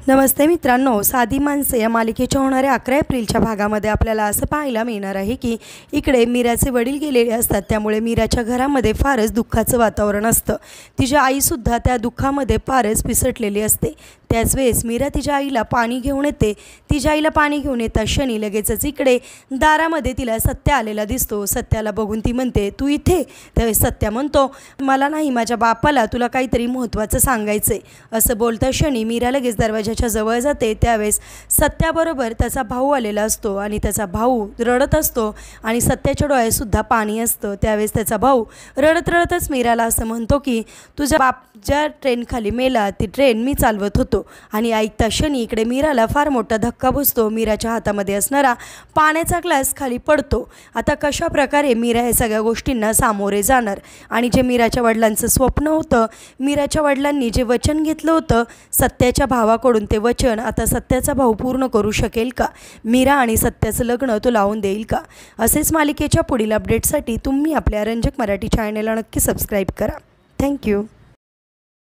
नमस्ते मित्रांनो, साधी माणसे या मालिकेच्या होणाऱ्या 11 एप्रिलच्या भागामध्ये आपल्याला असं पाहायला मिळणार आहे की इकडे मीराचे वडील गेलेले असतात, त्यामुळे मीराच्या घरामध्ये फारच दुःखाचं वातावरण असतं। तिची आईसुद्धा त्या दुःखामध्ये फारच पिसटलेली असते। त्याच वेळेस मीरा तिच्या आईला पाणी घेऊन येते। तिच्या आईला पाणी घेऊन येता क्षणी लगेचच इकडे दारामध्ये तिला सत्या आलेला दिसतो। सत्याला बघून ती म्हणते, तू इथे? त्यावेळेस सत्या म्हणतो, मला नाही, माझ्या बापाला तुला काहीतरी महत्त्वाचं सांगायचं आहे। असं बोलता क्षणी मीरा लगेच दरवाजाच्या जवळ जाते। त्यावेळेस सत्याबरोबर त्याचा भाऊ आलेला असतो आणि त्याचा भाऊ रडत असतो आणि सत्याच्या डोळ्यातसुद्धा पाणी असतं। त्यावेळेस त्याचा भाऊ रडत रडतच मीराला असं म्हणतो की तुझा बाप ज्या ट्रेनखाली मेला ती ट्रेन मी चालवत होतो। आणि ऐकता क्षणी इकडे मीराला फार मोठा धक्का बसतो। मीराच्या हातामध्ये असणारा पाण्याचा ग्लास खाली पडतो। आता कशा प्रकारे मीरा या सगळ्या गोष्टींना सामोरे जाणार आणि जे मीराच्या वडिलांचं स्वप्न होतं, मीराच्या वडिलांनी जे वचन घेतलं होतं सत्याच्या भावाकडून, ते वचन आता सत्याचा भाऊ पूर्ण करू शकेल का? मीरा आणि सत्याचं लग्न तो लावून देईल का? असेच मालिकेच्या पुढील अपडेटसाठी तुम्ही आपल्या रंजक मराठी चॅनलला नक्की सबस्क्राईब करा। थँक्यू।